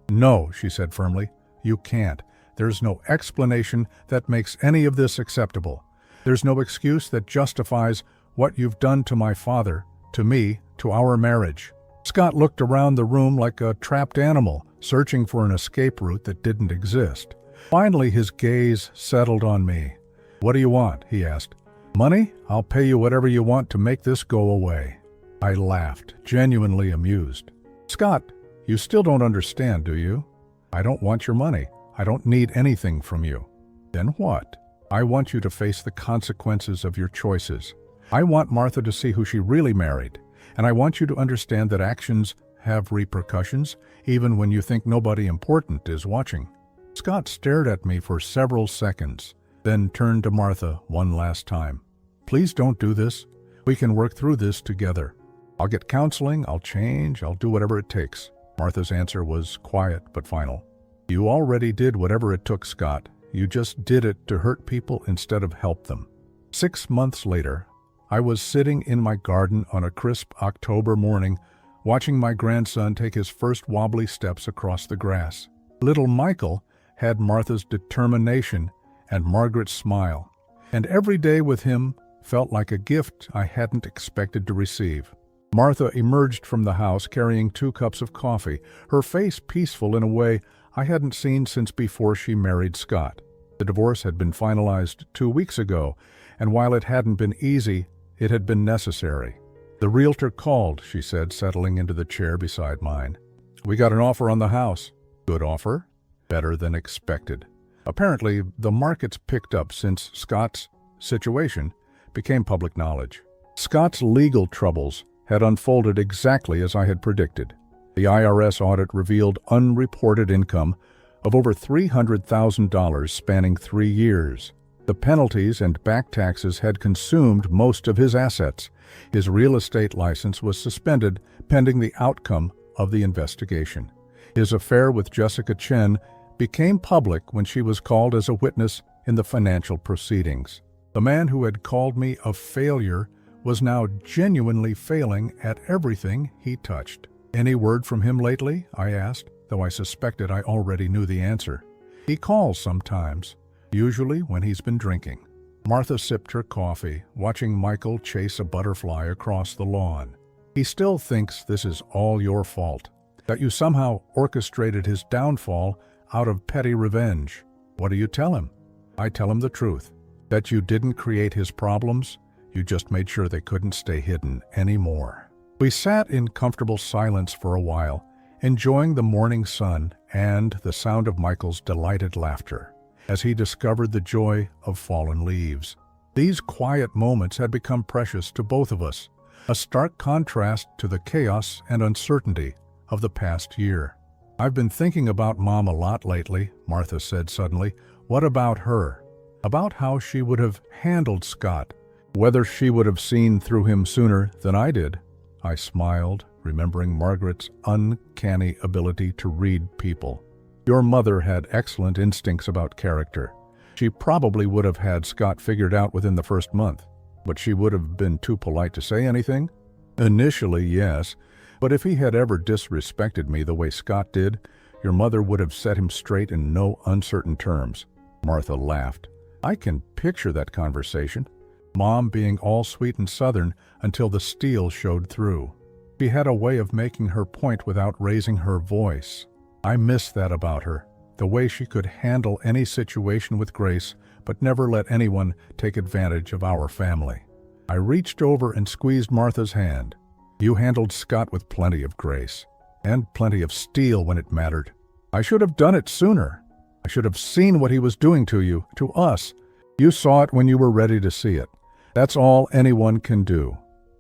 Speaker 1: No, she said firmly. You can't. There's no explanation that makes any of this acceptable. There's no excuse that justifies what you've done to my father, to me, to our marriage. Scott looked around the room like a trapped animal, searching for an escape route that didn't exist. Finally, his gaze settled on me. What do you want? He asked. Money? I'll pay you whatever you want to make this go away. I laughed, genuinely amused. Scott, you still don't understand, do you? I don't want your money. I don't need anything from you. Then what? I want you to face the consequences of your choices. I want Martha to see who she really married, and I want you to understand that actions have repercussions, even when you think nobody important is watching. Scott stared at me for several seconds, then turned to Martha one last time. Please don't do this. We can work through this together. I'll get counseling, I'll change, I'll do whatever it takes. Martha's answer was quiet but final. You already did whatever it took, Scott. You just did it to hurt people instead of help them. 6 months later, I was sitting in my garden on a crisp October morning, watching my grandson take his first wobbly steps across the grass. Little Michael had Martha's determination and Margaret's smile, and every day with him felt like a gift I hadn't expected to receive. Martha emerged from the house carrying 2 cups of coffee, her face peaceful in a way I hadn't seen since before she married Scott. The divorce had been finalized 2 weeks ago, and while it hadn't been easy, it had been necessary. The realtor called, she said, settling into the chair beside mine. We got an offer on the house. Good offer? Better than expected. Apparently, the market's picked up since Scott's situation became public knowledge. Scott's legal troubles had unfolded exactly as I had predicted. The IRS audit revealed unreported income of over $300,000 spanning 3 years. The penalties and back taxes had consumed most of his assets. His real estate license was suspended pending the outcome of the investigation. His affair with Jessica Chen became public when she was called as a witness in the financial proceedings. The man who had called me a failure was now genuinely failing at everything he touched. Any word from him lately? I asked, though I suspected I already knew the answer. He calls sometimes, usually when he's been drinking. Martha sipped her coffee, watching Michael chase a butterfly across the lawn. He still thinks this is all your fault, that you somehow orchestrated his downfall out of petty revenge. What do you tell him? I tell him the truth, that you didn't create his problems, you just made sure they couldn't stay hidden anymore. We sat in comfortable silence for a while, enjoying the morning sun and the sound of Michael's delighted laughter as he discovered the joy of fallen leaves. These quiet moments had become precious to both of us. a stark contrast to the chaos and uncertainty of the past year. "I've been thinking about Mom a lot lately," Martha said suddenly. "What about her? About how she would have handled Scott, whether she would have seen through him sooner than I did." I smiled, remembering Margaret's uncanny ability to read people. "Your mother had excellent instincts about character. She probably would have had Scott figured out within the first month, but she would have been too polite to say anything?" "Initially, yes, but if he had ever disrespected me the way Scott did, your mother would have set him straight in no uncertain terms." Martha laughed. "I can picture that conversation. Mom being all sweet and southern until the steel showed through. She had a way of making her point without raising her voice. I miss that about her, the way she could handle any situation with grace, but never let anyone take advantage of our family." I reached over and squeezed Martha's hand. "You handled Scott with plenty of grace, and plenty of steel when it mattered. I should have done it sooner. I should have seen what he was doing to you, to us. You saw it when you were ready to see it. That's all anyone can do."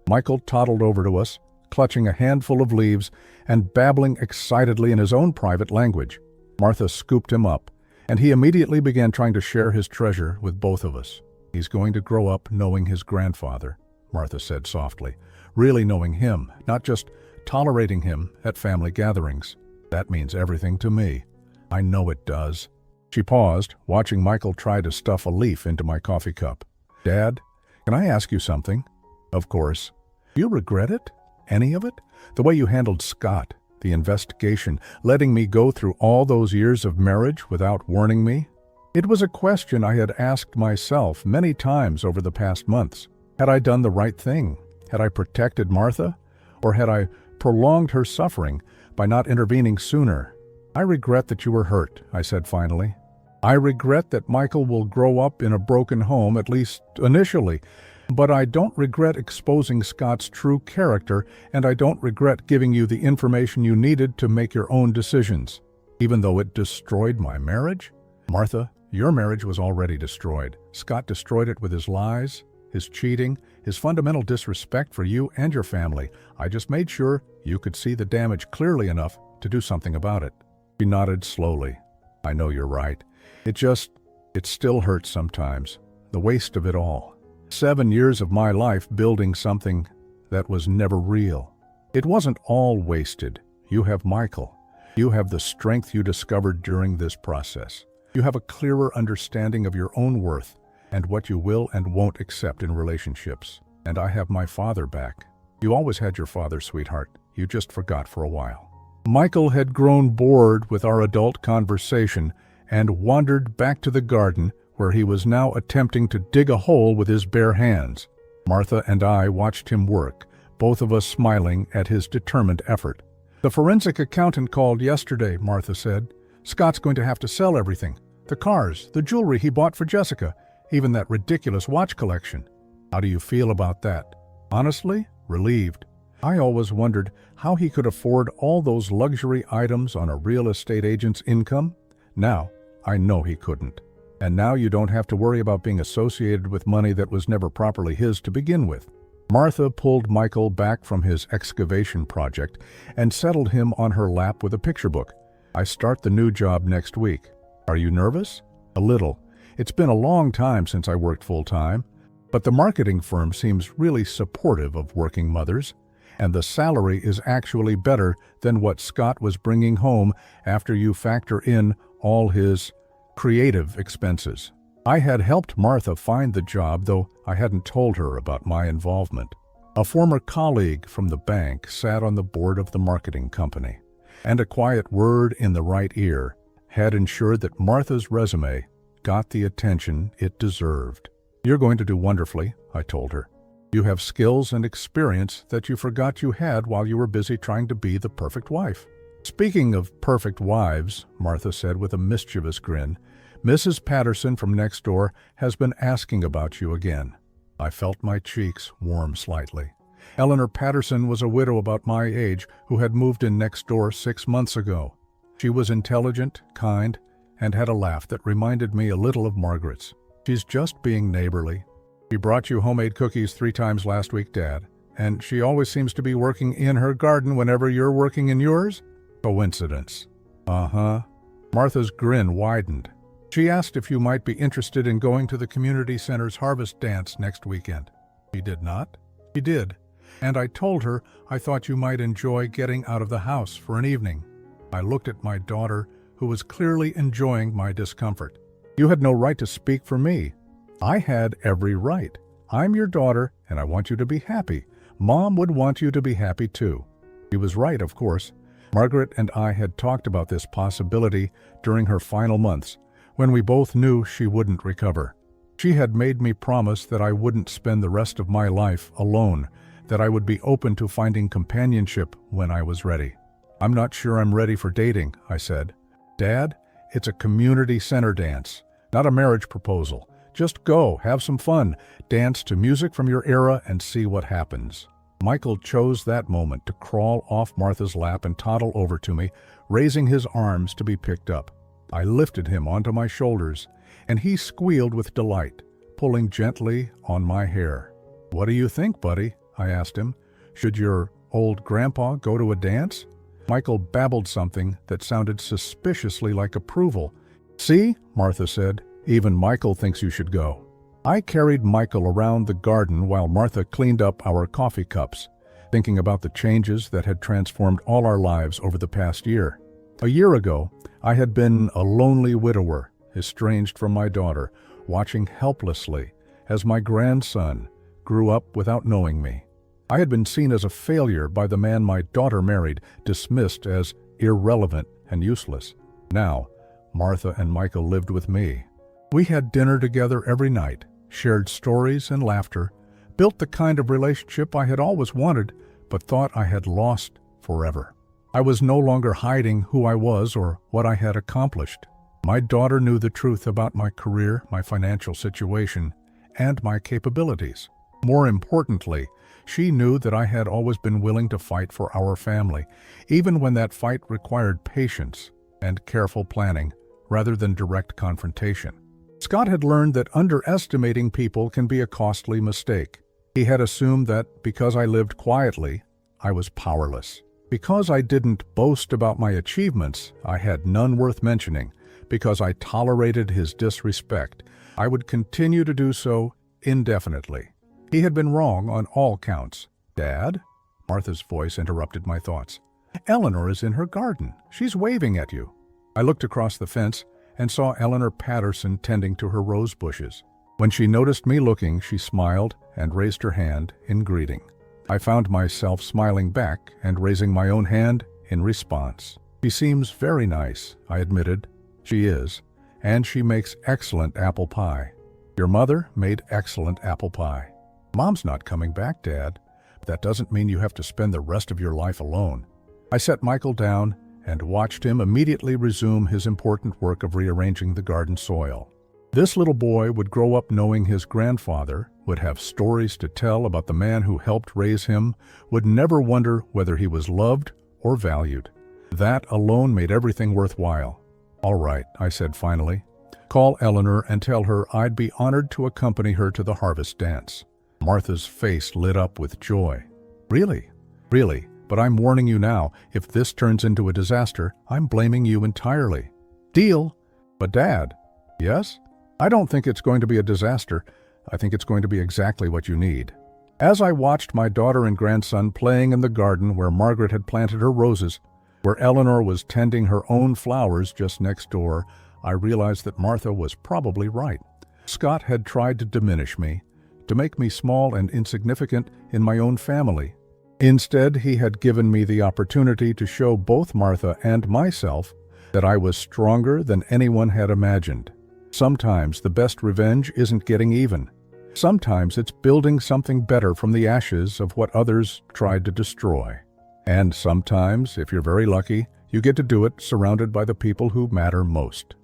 Speaker 1: Michael toddled over to us, clutching a handful of leaves and babbling excitedly in his own private language. Martha scooped him up, and he immediately began trying to share his treasure with both of us. "He's going to grow up knowing his grandfather," Martha said softly. "Really knowing him, not just tolerating him at family gatherings. That means everything to me. I know it does." She paused, watching Michael try to stuff a leaf into my coffee cup. "Dad, can I ask you something?" "Of course." "Do you regret it? Any of it? The way you handled Scott, the investigation, letting me go through all those years of marriage without warning me?" It was a question I had asked myself many times over the past months. Had I done the right thing? Had I protected Martha? Or had I prolonged her suffering by not intervening sooner? "I regret that you were hurt," I said finally. "I regret that Michael will grow up in a broken home, at least initially. But I don't regret exposing Scott's true character, and I don't regret giving you the information you needed to make your own decisions, even though it destroyed my marriage." "Martha, your marriage was already destroyed. Scott destroyed it with his lies, his cheating, his fundamental disrespect for you and your family. I just made sure you could see the damage clearly enough to do something about it." She nodded slowly. "I know you're right. It still hurts sometimes. The waste of it all. 7 years of my life building something that was never real. It wasn't all wasted. You have Michael. You have the strength you discovered during this process. You have a clearer understanding of your own worth and what you will and won't accept in relationships. And I have my father back. You always had your father, sweetheart. You just forgot for a while." Michael had grown bored with our adult conversation and wandered back to the garden, where he was now attempting to dig a hole with his bare hands. Martha and I watched him work, both of us smiling at his determined effort. "The forensic accountant called yesterday," Martha said. "Scott's going to have to sell everything. The cars, the jewelry he bought for Jessica, even that ridiculous watch collection." "How do you feel about that?" "Honestly, relieved. I always wondered how he could afford all those luxury items on a real estate agent's income. Now, I know he couldn't. And now you don't have to worry about being associated with money that was never properly his to begin with." Martha pulled Michael back from his excavation project and settled him on her lap with a picture book. "I start the new job next week. Are you nervous?" "A little. It's been a long time since I worked full-time. But the marketing firm seems really supportive of working mothers. And the salary is actually better than what Scott was bringing home after you factor in all his creative expenses." I had helped Martha find the job, though I hadn't told her about my involvement. A former colleague from the bank sat on the board of the marketing company, and a quiet word in the right ear had ensured that Martha's resume got the attention it deserved. "You're going to do wonderfully," I told her. "You have skills and experience that you forgot you had while you were busy trying to be the perfect wife." "Speaking of perfect wives," Martha said with a mischievous grin, "Mrs. Patterson from next door has been asking about you again." I felt my cheeks warm slightly. Eleanor Patterson was a widow about my age who had moved in next door 6 months ago. She was intelligent, kind, and had a laugh that reminded me a little of Margaret's. "She's just being neighborly. She brought you homemade cookies 3 times last week, Dad, and she always seems to be working in her garden whenever you're working in yours? Coincidence. Uh-huh. Martha's grin widened. She asked if you might be interested in going to the community center's harvest dance next weekend. She did not? She did. And I told her I thought you might enjoy getting out of the house for an evening. I looked at my daughter, who was clearly enjoying my discomfort. You had no right to speak for me. I had every right. I'm your daughter, and I want you to be happy. Mom would want you to be happy too. She was right, of course. Margaret and I had talked about this possibility during her final months, when we both knew she wouldn't recover. She had made me promise that I wouldn't spend the rest of my life alone, that I would be open to finding companionship when I was ready. I'm not sure I'm ready for dating, I said. Dad, it's a community center dance, not a marriage proposal. Just go, have some fun, dance to music from your era and see what happens. Michael chose that moment to crawl off Martha's lap and toddle over to me, raising his arms to be picked up. I lifted him onto my shoulders, and he squealed with delight, pulling gently on my hair. What do you think, buddy? I asked him. Should your old grandpa go to a dance? Michael babbled something that sounded suspiciously like approval. See, Martha said, even Michael thinks you should go. I carried Michael around the garden while Martha cleaned up our coffee cups, thinking about the changes that had transformed all our lives over the past year. A year ago, I had been a lonely widower, estranged from my daughter, watching helplessly as my grandson grew up without knowing me. I had been seen as a failure by the man my daughter married, dismissed as irrelevant and useless. Now, Martha and Michael lived with me. We had dinner together every night, shared stories and laughter, built the kind of relationship I had always wanted, but thought I had lost forever. I was no longer hiding who I was or what I had accomplished. My daughter knew the truth about my career, my financial situation, and my capabilities. More importantly, she knew that I had always been willing to fight for our family, even when that fight required patience and careful planning rather than direct confrontation. Scott had learned that underestimating people can be a costly mistake. He had assumed that because I lived quietly, I was powerless. Because I didn't boast about my achievements, I had none worth mentioning. Because I tolerated his disrespect, I would continue to do so indefinitely. He had been wrong on all counts. Dad? Martha's voice interrupted my thoughts. Eleanor is in her garden. She's waving at you. I looked across the fence and saw Eleanor Patterson tending to her rose bushes. When she noticed me looking, she smiled and raised her hand in greeting. I found myself smiling back and raising my own hand in response. She seems very nice, I admitted. She is, and she makes excellent apple pie. Your mother made excellent apple pie. Mom's not coming back, Dad. That doesn't mean you have to spend the rest of your life alone. I set Michael down and watched him immediately resume his important work of rearranging the garden soil. This little boy would grow up knowing his grandfather, would have stories to tell about the man who helped raise him, would never wonder whether he was loved or valued. That alone made everything worthwhile. All right, I said finally. Call Eleanor and tell her I'd be honored to accompany her to the harvest dance. Martha's face lit up with joy. Really? Really? But I'm warning you now, if this turns into a disaster, I'm blaming you entirely. Deal? But Dad. Yes? I don't think it's going to be a disaster. I think it's going to be exactly what you need. As I watched my daughter and grandson playing in the garden where Margaret had planted her roses, where Eleanor was tending her own flowers just next door, I realized that Martha was probably right. Scott had tried to diminish me, to make me small and insignificant in my own family. Instead, he had given me the opportunity to show both Martha and myself that I was stronger than anyone had imagined. Sometimes the best revenge isn't getting even. Sometimes it's building something better from the ashes of what others tried to destroy. And sometimes, if you're very lucky, you get to do it surrounded by the people who matter most.